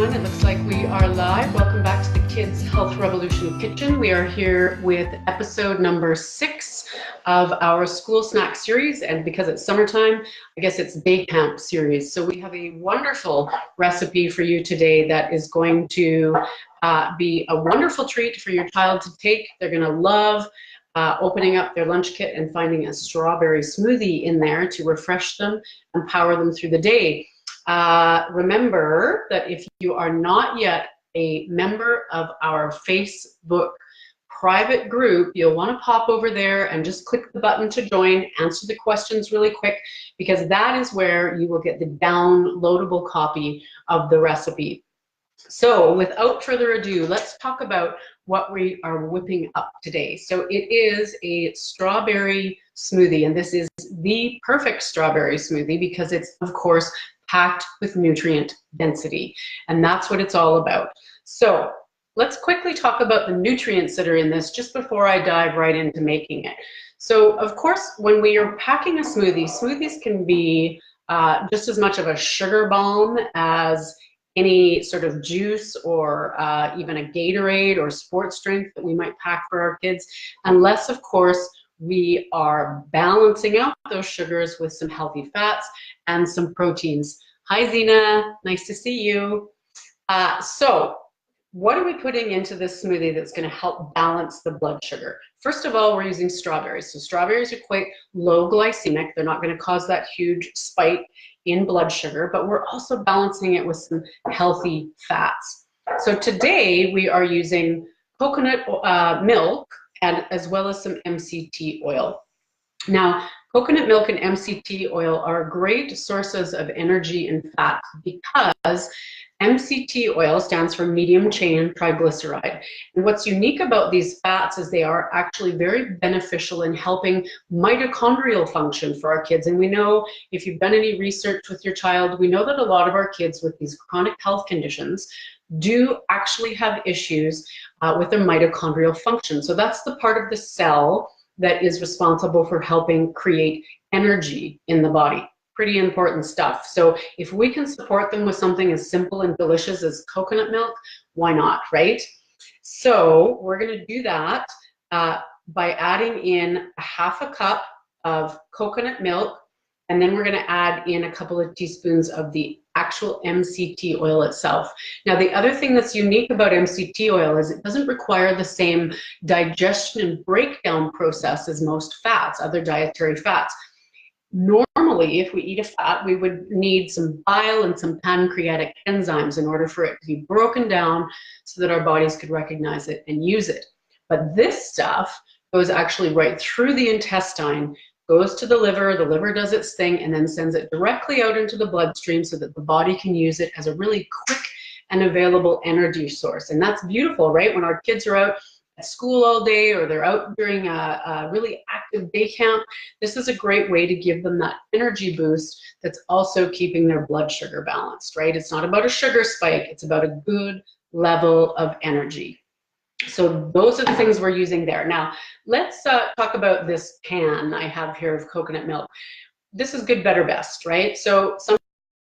everyone. It looks like we are live. Welcome back to the Kids Health Revolution Kitchen. We are here with episode number 6 of our school snack series. And because it's summertime, I guess it's day camp series. So we have a wonderful recipe for you today that is going to be a wonderful treat for your child to take. They're going to love opening up their lunch kit and finding a strawberry smoothie in there to refresh them and power them through the day. Remember that if you are not yet a member of our Facebook private group, you'll want to pop over there and just click the button to join, answer the questions really quick, because that is where you will get the downloadable copy of the recipe. So without further ado, let's talk about what we are whipping up today. So it is a strawberry smoothie, and this is the perfect strawberry smoothie because it's, of course, packed with nutrient density, and that's what it's all about. So let's quickly talk about the nutrients that are in this just before I dive right into making it. So of course, when we are packing a smoothie, smoothies can be just as much of a sugar bomb as any sort of juice or even a Gatorade or sports drink that we might pack for our kids, unless of course we are balancing out those sugars with some healthy fats and some proteins. Hi Zena, nice to see you. So what are we putting into this smoothie that's going to help balance the blood sugar? First of all, we're using strawberries. So strawberries are quite low glycemic. They're not going to cause that huge spike in blood sugar, but we're also balancing it with some healthy fats. So today we are using coconut milk and as well as some MCT oil. Now, coconut milk and MCT oil are great sources of energy and fat because MCT oil stands for medium chain triglyceride. And what's unique about these fats is they are actually very beneficial in helping mitochondrial function for our kids. And we know, if you've done any research with your child, we know that a lot of our kids with these chronic health conditions do actually have issues with their mitochondrial function. So that's the part of the cell that is responsible for helping create energy in the body. Pretty important stuff. So if we can support them with something as simple and delicious as coconut milk, why not, right? So we're going to do that by adding in a half a cup of coconut milk, and then we're going to add in a couple of teaspoons of the actual MCT oil itself. Now, the other thing that's unique about MCT oil is it doesn't require the same digestion and breakdown process as most fats, other dietary fats. Normally, if we eat a fat, we would need some bile and some pancreatic enzymes in order for it to be broken down so that our bodies could recognize it and use it. But this stuff goes actually right through the intestine, goes to the liver does its thing, and then sends it directly out into the bloodstream so that the body can use it as a really quick and available energy source. And that's beautiful, right? When our kids are out at school all day or they're out during a really active day camp, this is a great way to give them that energy boost that's also keeping their blood sugar balanced, right? It's not about a sugar spike, it's about a good level of energy. So those are the things we're using there. Now, let's talk about this can I have here of coconut milk. This is good, better, best, right? So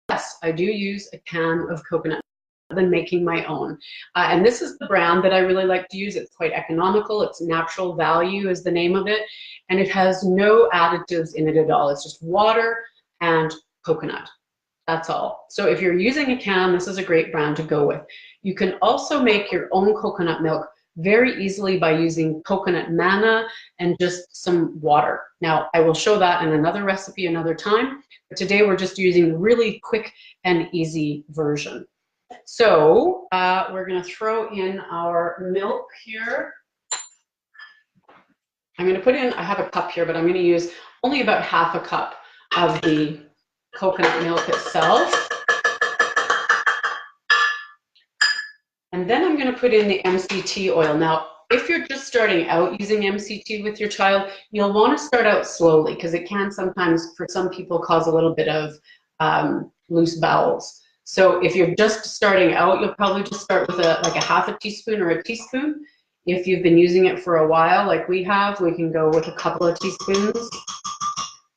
yes, I do use a can of coconut milk than making my own. And this is the brand that I really like to use. It's quite economical. It's Natural Value is the name of it. And it has no additives in it at all. It's just water and coconut. That's all. So if you're using a can, this is a great brand to go with. You can also make your own coconut milk very easily by using coconut manna and just some water. Now, I will show that in another recipe another time, but today we're just using the really quick and easy version. So we're going to throw in our milk here. I'm going to put in, I have a cup here, but I'm going to use only about half a cup of the coconut milk itself. And then I'm going to put in the MCT oil. Now, if you're just starting out using MCT with your child, you'll want to start out slowly because it can sometimes, for some people, cause a little bit of loose bowels. So if you're just starting out, you'll probably just start with like a half a teaspoon or a teaspoon. If you've been using it for a while, like we have, we can go with a couple of teaspoons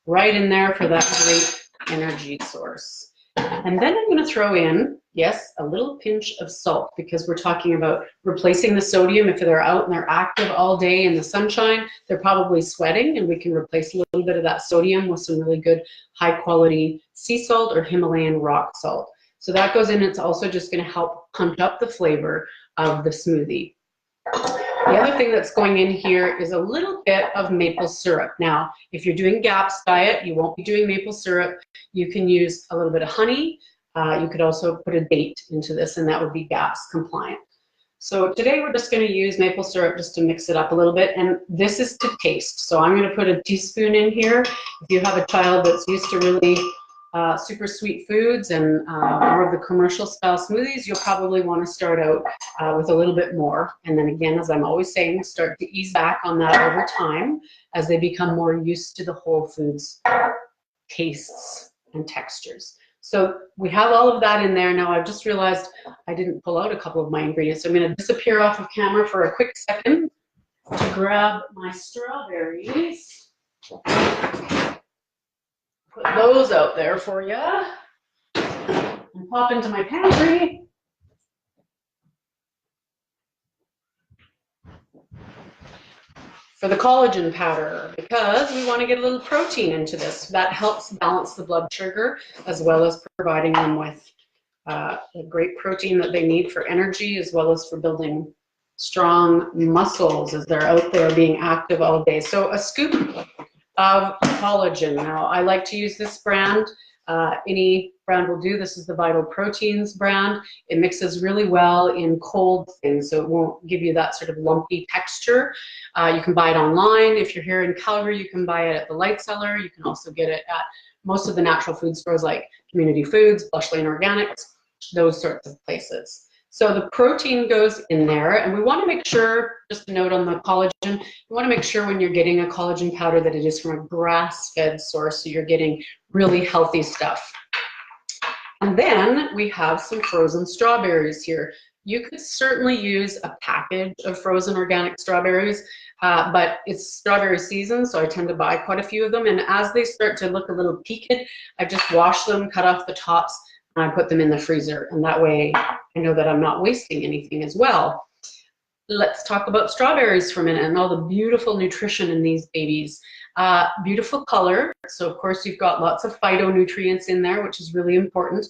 right in there for that great energy source. And then I'm going to throw in, yes, a little pinch of salt, because we're talking about replacing the sodium. If they're out and they're active all day in the sunshine, they're probably sweating, and we can replace a little bit of that sodium with some really good high quality sea salt or Himalayan rock salt. So that goes in. It's also just going to help punch up the flavor of the smoothie. The other thing that's going in here is a little bit of maple syrup. Now, if you're doing GAPS diet, you won't be doing maple syrup. You can use a little bit of honey. You could also put a date into this, and that would be GAPS compliant. So today we're just going to use maple syrup just to mix it up a little bit, and this is to taste. So I'm going to put a teaspoon in here. If you have a child that's used to really super sweet foods and more of the commercial style smoothies, you'll probably want to start out with a little bit more. And then again, as I'm always saying, start to ease back on that over time as they become more used to the whole foods tastes and textures. So we have all of that in there. Now I've just realized I didn't pull out a couple of my ingredients. So I'm going to disappear off of camera for a quick second to grab my strawberries. Put those out there for you and pop into my pantry. For the collagen powder, because we want to get a little protein into this. That helps balance the blood sugar, as well as providing them with a great protein that they need for energy, as well as for building strong muscles as they're out there being active all day. So a scoop of collagen. Now, I like to use this brand. Any brand will do. This is the Vital Proteins brand. It mixes really well in cold things, so it won't give you that sort of lumpy texture. You can buy it online. If you're here in Calgary, you can buy it at the Light Cellar. You can also get it at most of the natural food stores like Community Foods, Blush Lane Organics, those sorts of places. So the protein goes in there, and we want to make sure, just a note on the collagen, you want to make sure when you're getting a collagen powder that it is from a grass-fed source, so you're getting really healthy stuff. And then we have some frozen strawberries here. You could certainly use a package of frozen organic strawberries, but it's strawberry season, so I tend to buy quite a few of them. And as they start to look a little peaked, I just wash them, cut off the tops, and I put them in the freezer. And that way I know that I'm not wasting anything as well. Let's talk about strawberries for a minute and all the beautiful nutrition in these babies. Beautiful color. So of course you've got lots of phytonutrients in there, which is really important.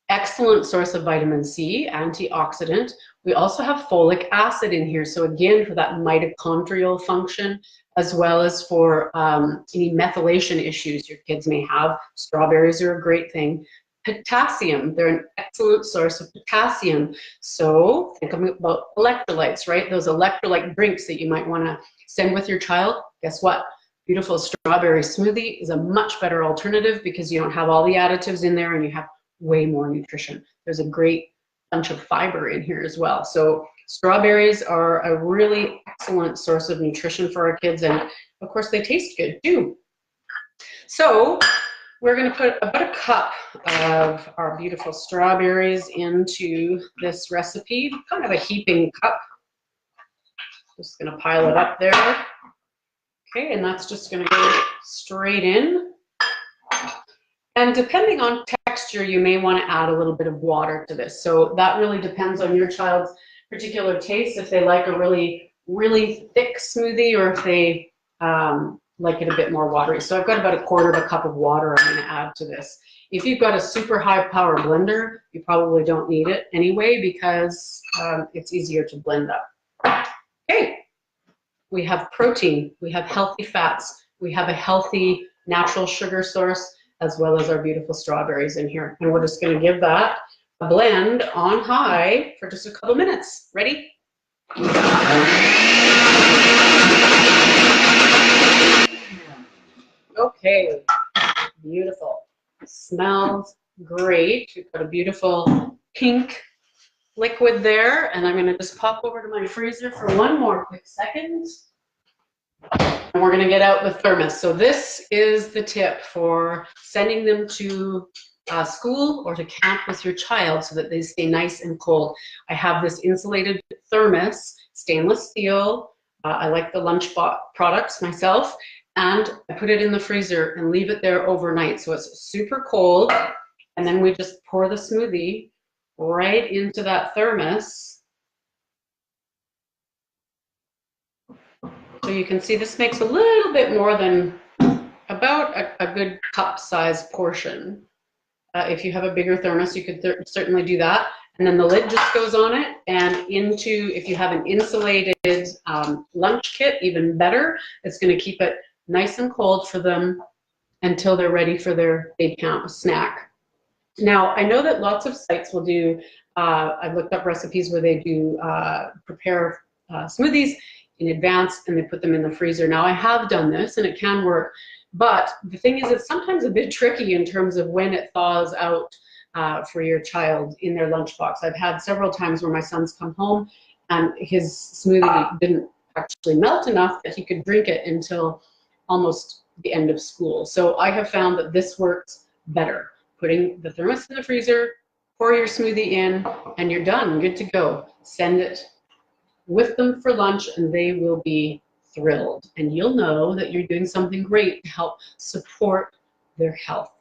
Excellent source of vitamin C, antioxidant. We also have folic acid in here. So again, for that mitochondrial function, as well as for any methylation issues your kids may have, strawberries are a great thing. Potassium, they're an excellent source of potassium. So think about electrolytes, right? Those electrolyte drinks that you might want to send with your child. Guess what? Beautiful strawberry smoothie is a much better alternative because you don't have all the additives in there and you have way more nutrition. There's a great bunch of fiber in here as well. So strawberries are a really excellent source of nutrition for our kids, and of course they taste good too. So we're going to put about a cup of our beautiful strawberries into this recipe, kind of a heaping cup. Just going to pile it up there. Okay, and that's just going to go straight in. And depending on texture, you may want to add a little bit of water to this. So that really depends on your child's particular taste, if they like a really, really thick smoothie or if they like it a bit more watery. So I've got about 1/4 cup of water I'm going to add to this. If you've got a super high power blender, you probably don't need it anyway because it's easier to blend up. Okay, we have protein, we have healthy fats, we have a healthy natural sugar source, as well as our beautiful strawberries in here. And we're just going to give that a blend on high for just a couple minutes. Ready? Okay, beautiful. Smells great. We've got a beautiful pink liquid there, and I'm going to just pop over to my freezer for one more quick second. And we're going to get out the thermos. So this is the tip for sending them to school or to camp with your child so that they stay nice and cold. I have this insulated thermos, stainless steel. I like the Lunchbox products myself. And I put it in the freezer and leave it there overnight. So it's super cold. And then we just pour the smoothie right into that thermos. So you can see this makes a little bit more than about a good cup size portion. If you have a bigger thermos, you could certainly do that. And then the lid just goes on it and into, if you have an insulated lunch kit, even better. It's going to keep it nice and cold for them until they're ready for their day count snack. Now, I know that lots of sites will do, I've looked up recipes where they do prepare smoothies in advance and they put them in the freezer. Now, I have done this and it can work, but the thing is it's sometimes a bit tricky in terms of when it thaws out for your child in their lunchbox. I've had several times where my son's come home and his smoothie didn't actually melt enough that he could drink it until almost the end of school. So I have found that this works better. Putting the thermos in the freezer, pour your smoothie in, and you're done, good to go. Send it with them for lunch and they will be thrilled. And you'll know that you're doing something great to help support their health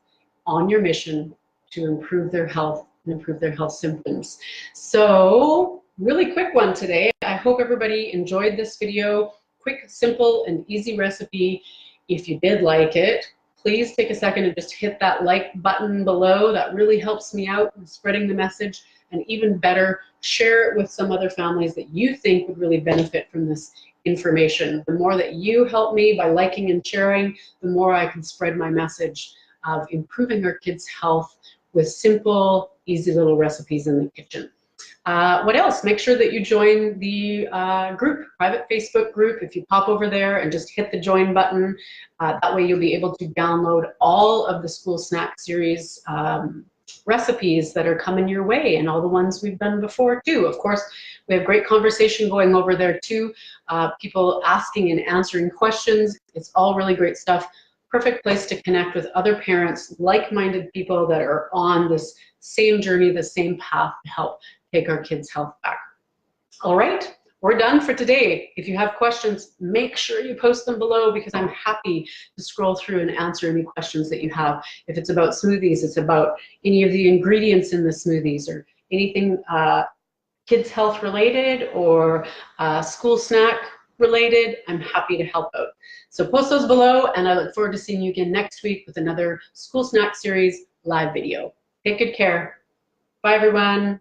on your mission to improve their health and improve their health symptoms. So, really quick one today. I hope everybody enjoyed this video. Quick, simple, and easy recipe. If you did like it, please take a second and just hit that like button below. That really helps me out in spreading the message. And even better, share it with some other families that you think would really benefit from this information. The more that you help me by liking and sharing, the more I can spread my message of improving our kids' health with simple, easy little recipes in the kitchen. What else? Make sure that you join the group, private Facebook group. If you pop over there and just hit the join button, that way you'll be able to download all of the School Snack Series recipes that are coming your way and all the ones we've done before too. Of course, we have great conversation going over there too. People asking and answering questions. It's all really great stuff. Perfect place to connect with other parents, like-minded people that are on this same journey, the same path to help take our kids' health back. All right, we're done for today. If you have questions, make sure you post them below because I'm happy to scroll through and answer any questions that you have. If it's about smoothies, it's about any of the ingredients in the smoothies or anything kids' health related or school snack related, I'm happy to help out. So post those below and I look forward to seeing you again next week with another School Snack Series live video. Take good care. Bye everyone.